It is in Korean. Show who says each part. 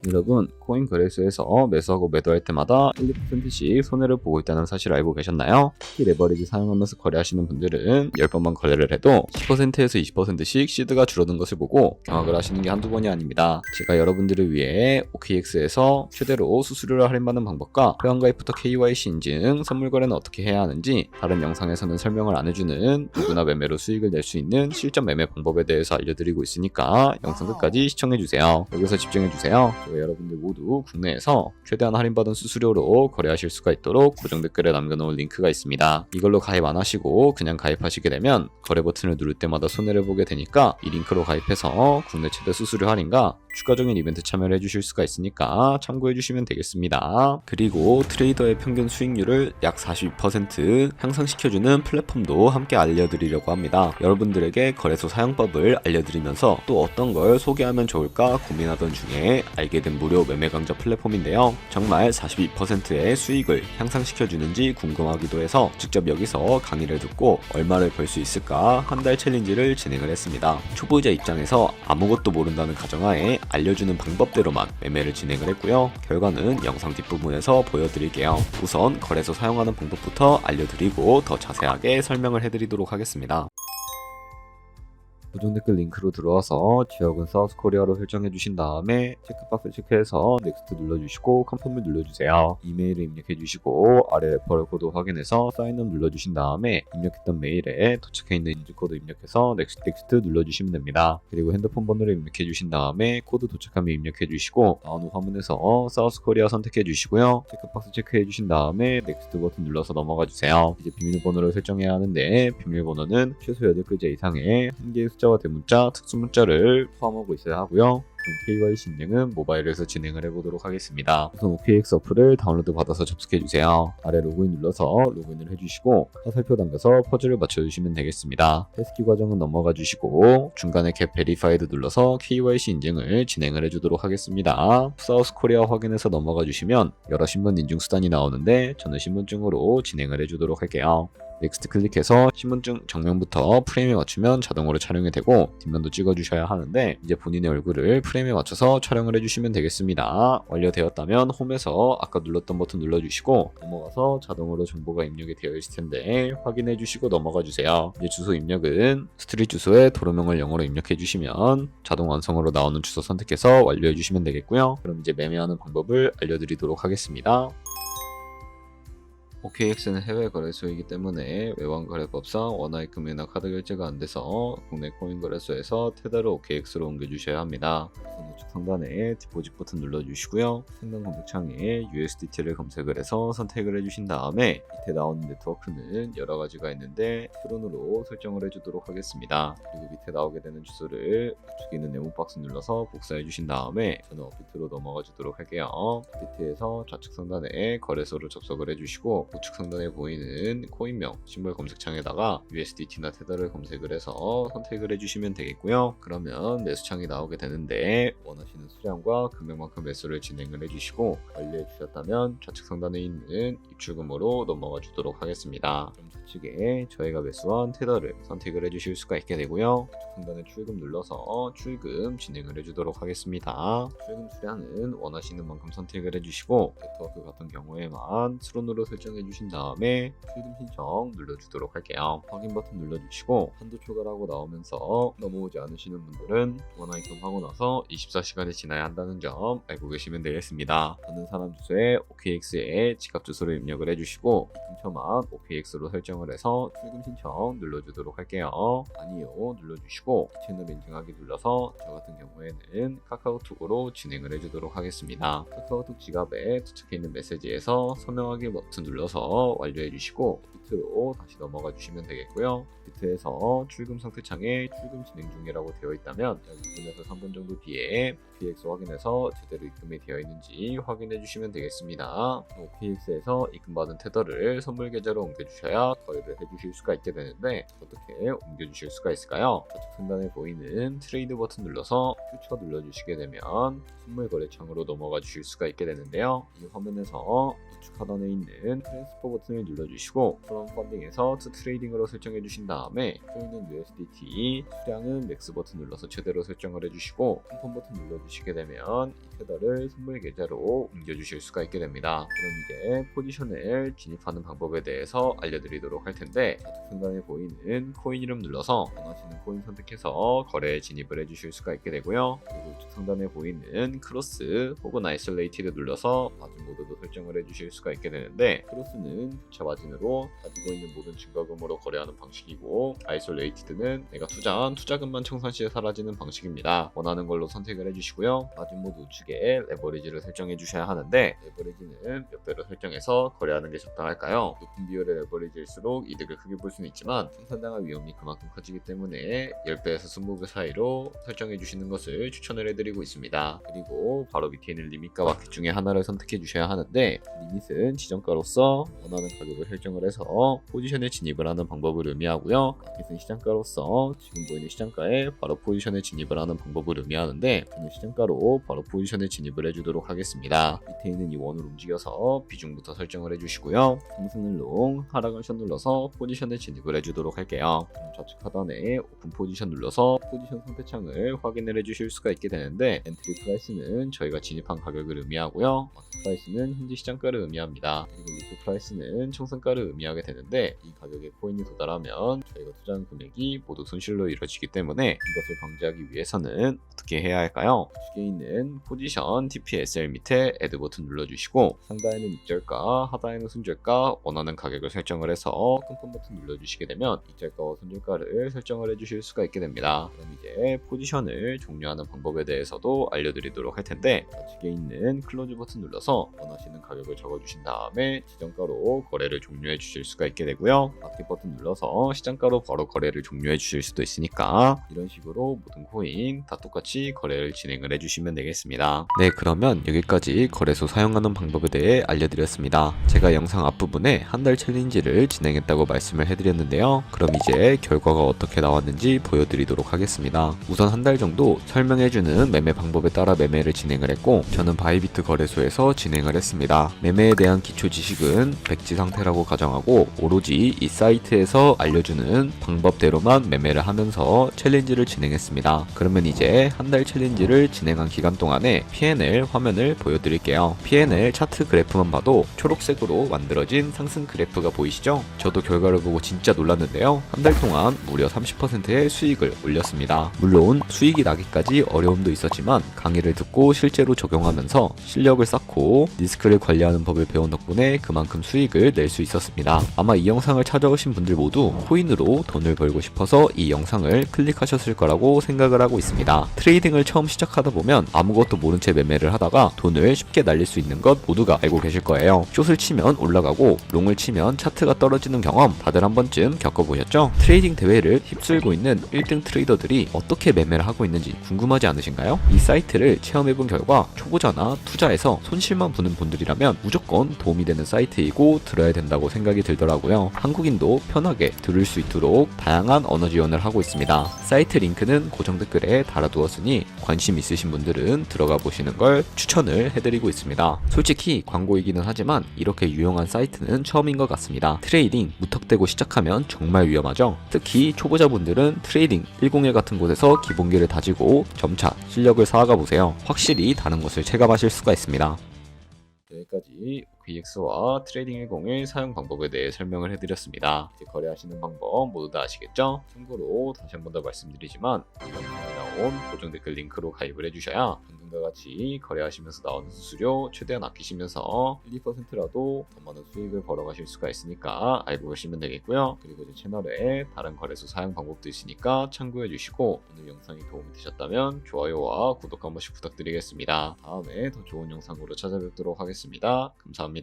Speaker 1: 여러분, 코인 거래소에서 매수하고 매도할 때마다 1, 2%씩 손해를 보고 있다는 사실을 알고 계셨나요? 특히 레버리지 사용하면서 거래하시는 분들은 10번만 거래를 해도 10%에서 20%씩 시드가 줄어든 것을 보고 경악을 하시는 게 한두 번이 아닙니다. 제가 여러분들을 위해 OKX에서 최대로 수수료를 할인받는 방법과 회원가입부터 KYC 인증, 선물 거래는 어떻게 해야 하는지 다른 영상에서는 설명을 안 해주는 누구나 매매로 수익을 낼 수 있는 실전 매매 방법에 대해서 알려드리고 있으니까 영상 끝까지 시청해주세요. 여기서 집중해주세요. 여러분들 모두 국내에서 최대한 할인받은 수수료로 거래하실 수가 있도록 고정 댓글에 남겨놓은 링크가 있습니다. 이걸로 가입 안 하시고 그냥 가입하시게 되면 거래 버튼을 누를 때마다 손해를 보게 되니까 이 링크로 가입해서 국내 최대 수수료 할인과 추가적인 이벤트 참여를 해주실 수가 있으니까 참고해주시면 되겠습니다. 그리고 트레이더의 평균 수익률을 약 42% 향상시켜주는 플랫폼도 함께 알려드리려고 합니다. 여러분들에게 거래소 사용법을 알려드리면서 또 어떤 걸 소개하면 좋을까 고민하던 중에 알게 된 무료 매매 강좌 플랫폼인데요. 정말 42%의 수익을 향상시켜주는지 궁금하기도 해서 직접 여기서 강의를 듣고 얼마를 벌 수 있을까 한 달 챌린지를 진행을 했습니다. 초보자 입장에서 아무것도 모른다는 가정하에 알려주는 방법대로만 매매를 진행을 했고요. 결과는 영상 뒷부분에서 보여드릴게요. 우선 거래소 사용하는 방법부터 알려드리고 더 자세하게 설명을 해드리도록 하겠습니다. 고정 댓글 링크로 들어와서 지역은 사우스코리아로 설정해 주신 다음에 체크박스 체크해서 넥스트 눌러주시고 컨펌을 눌러주세요. 이메일을 입력해 주시고 아래 레퍼럴 코드 확인해서 사인업 눌러주신 다음에 입력했던 메일에 도착해 있는 인증코드 입력해서 넥스트 눌러주시면 됩니다. 그리고 핸드폰 번호를 입력해 주신 다음에 코드 도착하면 입력해 주시고 나온 후 화면에서 사우스코리아 선택해 주시고요. 체크박스 체크해 주신 다음에 넥스트 버튼 눌러서 넘어가 주세요. 이제 비밀번호를 설정해야 하는데 비밀번호는 최소 8글자 이상의 한 개의 숫자와 대문자, 특수문자를 포함하고 있어야 하고요. KYC 인증은 모바일에서 진행을 해보도록 하겠습니다. 우선 OKX 어플을 다운로드 받아서 접속해주세요. 아래 로그인 눌러서 로그인을 해주시고 화살표 당겨서 퍼즐을 맞춰주시면 되겠습니다. 패스키 과정은 넘어가 주시고 중간에 겟 베리파이드 눌러서 KYC 인증을 진행을 해주도록 하겠습니다. 사우스코리아 확인해서 넘어가 주시면 여러 신분 인증 수단이 나오는데 저는 신분증으로 진행을 해주도록 할게요. 넥스트 클릭해서 신분증 정면부터 프레임에 맞추면 자동으로 촬영이 되고 뒷면도 찍어주셔야 하는데 이제 본인의 얼굴을 프레임에 맞춰서 촬영을 해주시면 되겠습니다. 완료되었다면 홈에서 아까 눌렀던 버튼 눌러주시고 넘어가서 자동으로 정보가 입력이 되어 있을 텐데 확인해주시고 넘어가주세요. 이제 주소 입력은 스트릿 주소에 도로명을 영어로 입력해주시면 자동 완성으로 나오는 주소 선택해서 완료해주시면 되겠고요. 그럼 이제 매매하는 방법을 알려드리도록 하겠습니다. OKX는 해외 거래소이기 때문에 외환거래법상 원화입 금이나 카드 결제가 안 돼서 국내 코인 거래소에서 테더를 OKX로 옮겨주셔야 합니다. 우선 우측 상단에 디포짓 버튼 눌러주시고요. 상단 검색창에 USDT를 검색을 해서 선택을 해주신 다음에 밑에 나오는 네트워크는 여러 가지가 있는데 트론으로 설정을 해주도록 하겠습니다. 그리고 밑에 나오게 되는 주소를 우측에 있는 네모 박스 눌러서 복사해 주신 다음에 저는 업비트로 넘어가 주도록 할게요. 업비트에서 좌측 상단에 거래소를 접속을 해주시고 우측 상단에 보이는 코인명 심벌 검색창에다가 USDT나 테더를 검색을 해서 선택을 해주시면 되겠고요. 그러면 매수창이 나오게 되는데 원하시는 수량과 금액만큼 매수를 진행을 해주시고 완료해 주셨다면 좌측 상단에 있는 입출금으로 넘어가 주도록 하겠습니다. 그럼 좌측에 저희가 매수한 테더를 선택을 해주실 수가 있게 되고요. 우측 상단에 출금 눌러서 출금 진행을 해주도록 하겠습니다. 출금 수량은 원하시는 만큼 선택을 해주시고 네트워크 같은 경우에만 트론으로 설정해 주신 다음에 출금 신청 눌러주도록 할게요. 확인 버튼 눌러주시고 한도 초과라고 나오면서 넘어오지 않으시는 분들은 원화입금 하고 나서 24시간이 지나야 한다는 점 알고 계시면 되겠습니다. 받는 사람 주소에 OKX에 지갑 주소를 입력을 해주시고 입금처만 OKX로 설정을 해서 출금 신청 눌러주도록 할게요. 아니요 눌러주시고 채널 인증하기 눌러서 저 같은 경우에는 카카오톡으로 진행을 해주도록 하겠습니다. 카카오톡 지갑에 도착해 있는 메시지에서 서명하기 버튼 눌러서 완료해 주시고 비트로 다시 넘어가 주시면 되겠고요. 비트에서 출금 상태창에 출금 진행 중이라고 되어 있다면 2분에서 3분 정도 뒤에 OKX 확인해서 제대로 입금이 되어 있는지 확인해 주시면 되겠습니다. OKX에서 입금받은 테더를 선물 계좌로 옮겨주셔야 거래를 해주실 수가 있게 되는데 어떻게 옮겨주실 수가 있을까요? 좌측 상단에 보이는 트레이드 버튼 눌러서 퓨처 눌러주시게 되면 선물 거래창으로 넘어가 주실 수가 있게 되는데요. 이 화면에서 우측 하단에 있는 트랜스퍼 버튼을 눌러주시고 프롬 펀딩에서 투 트레이딩으로 설정해 주신 다음에 코인은 USDT, 수량은 맥스 버튼 눌러서 최대로 설정을 해주시고 컨펌 버튼 눌러주시게 되면 이 테더를 선물 계좌로 옮겨주실 수가 있게 됩니다. 그럼 이제 포지션을 진입하는 방법에 대해서 알려드리도록 할 텐데, 좌측 상단에 보이는 코인 이름 눌러서 원하시는 코인 선택해서 거래에 진입을 해주실 수가 있게 되고요. 그리고 우측 상단에 보이는 크로스 혹은 아이솔레이티드 눌러서 마진 모드도 설정을 해주실 수가 있게 되는데, 크로스는 교차 마진으로 가지고 있는 모든 증거금으로 거래하는 방식이고, 아이솔레이티드는 내가 투자한 투자금만 청산 시에 사라지는 방식입니다. 원하는 걸로 선택을 해주시고요. 마진 모드 우측에 레버리지를 설정해 주셔야 하는데, 레버리지는 몇 배로 설정해서 거래하는 게 적당할까요? 높은 비율의 레버리지일수록 이득을 크게 볼 수는 있지만 생산당할 위험이 그만큼 커지기 때문에 10배에서 20배 사이로 설정해 주시는 것을 추천을 해드리고 있습니다. 그리고 바로 밑에 있는 리밋과 마켓 중에 하나를 선택해 주셔야 하는데, 리밋은 지정가로서 원하는 가격을 설정을 해서 포지션에 진입을 하는 방법을 의미하고요. 마켓은 시장가로서 지금 보이는 시장가에 바로 포지션에 진입을 하는 방법을 의미하는데, 저는 시장가로 바로 포지션에 진입을 해주도록 하겠습니다. 밑에 있는 이 원을 움직여서 비중부터 설정을 해주시고요. 상승을 롱, 하락을 션 눌러서 포지션에 진입을 해주도록 할게요. 좌측 하단에 오픈 포지션 눌러서 포지션 상태창을 확인을 해주실 수가 있게 되는데, 엔트리 프라이스는 저희가 진입한 가격을 의미하고요. 마켓 프라이스는 현재 시장가를 의미합니다. 그리고 리프 프라이스는 총선가를 의미하게 되는데, 이 가격에 코인이 도달하면 저희가 투자한 금액이 모두 손실로 이루어지기 때문에 이것을 방지하기 위해서는 어떻게 해야 할까요? 우측에 있는 포지션 TPSL 밑에 애드 버튼 눌러주시고, 상단에는 익절가, 하단에는 손절가, 원하는 가격을 설정을 해서 컨펌 버튼 눌러주시게 되면 익절가와 손절가를 설정을 해주실 수가 있게 됩니다. 그럼 이제 포지션을 종료하는 방법에 대해서도 알려드리도록 할 텐데, 좌측에 있는 클로즈 버튼 눌러서 원하시는 가격을 적어주신 다음에 지정가로 거래를 종료해 주실 수가 있게 되고요. 마켓 버튼 눌러서 시장가로 바로 거래를 종료해 주실 수도 있으니까 이런 식으로 모든 코인 다 똑같이 거래를 진행을 해주시면 되겠습니다. 네, 그러면 여기까지 거래소 사용하는 방법에 대해 알려드렸습니다. 제가 영상 앞부분에 한 달 챌린지를 진행했다고 말씀을 해드렸는데요. 그럼 이제 결과가 어떻게 나왔는지 보여드리도록 하겠습니다. 우선 한 달 정도 설명해주는 매매 방법에 따라 매매를 진행을 했고, 저는 바이비트 거래소에서 진행을 했습니다. 매매에 대한 기초 지식은 백지 상태라고 가정하고 오로지 이 사이트에서 알려주는 방법대로만 매매를 하면서 챌린지를 진행했습니다. 그러면 이제 한 달 챌린지를 진행한 기간 동안에 P&L 화면을 보여드릴게요. P&L 차트 그래프만 봐도 초록색으로 만들어진 상승 그래프가 보이시죠? 저도 결과를 보고 진짜 놀랐는데요. 한 달 동안 무려 30%의 수익을 올렸습니다. 물론 수익이 나기까지 어려움도 있었지만 강의를 듣고 실제로 적용하면서 실력을 쌓고 리스크를 관리하는 법을 배운 덕분에 그만큼 수익을 낼 수 있었습니다. 아마 이 영상을 찾아오신 분들 모두 코인으로 돈을 벌고 싶어서 이 영상을 클릭하셨을 거라고 생각을 하고 있습니다. 트레이딩을 처음 시작하다 보면 아무것도 모른 채 매매를 하다가 돈을 쉽게 날릴 수 있는 것 모두가 알고 계실 거예요. 숏을 치면 올라가고 롱을 치면 차트가 떨어지는 경험 다들 한 번쯤 겪어보셨죠? 트레이딩 대회를 휩쓸고 있는 1등 트레이더들이 어떻게 매매를 하고 있는지 궁금하지 않으신가요? 이 사이트를 체험해본 결과 초보자나 투자에서 손실만 보는 분들이라면 무조건 도움이 되는 사이트이고 들어야 된다고 생각이 들더라고요. 한국인도 편하게 들을 수 있도록 다양한 언어 지원을 하고 있습니다. 사이트 링크는 고정 댓글에 달아두었으니 관심 있으신 분들은 들어가 보시는 걸 추천을 해드리고 있습니다. 솔직히 광고이기는 하지만 이렇게 유용한 사이트는 처음인 것 같습니다. 트레이딩 무턱대고 시작하면 정말 위험하죠. 특히 초보자분들은 트레이딩 101 같은 곳에서 기본기를 다지고 점차 실력을 쌓아가 보세요. 확실히 다른 것을 체감하실 수가 있습니다. 여기까지 OKEX와 트레이딩 101 사용 방법에 대해 설명을 해드렸습니다. 이제 거래하시는 방법 모두 다 아시겠죠? 참고로 다시 한 번 더 말씀드리지만 이 영상에 나온 고정 댓글 링크로 가입을 해주셔야 방금과 같이 거래하시면서 나오는 수수료 최대한 아끼시면서 1, 2%라도 더 많은 수익을 벌어가실 수가 있으니까 알고 계시면 되겠고요. 그리고 제 채널에 다른 거래소 사용 방법도 있으니까 참고해 주시고, 오늘 영상이 도움이 되셨다면 좋아요와 구독 한 번씩 부탁드리겠습니다. 다음에 더 좋은 영상으로 찾아뵙도록 하겠습니다. 감사합니다.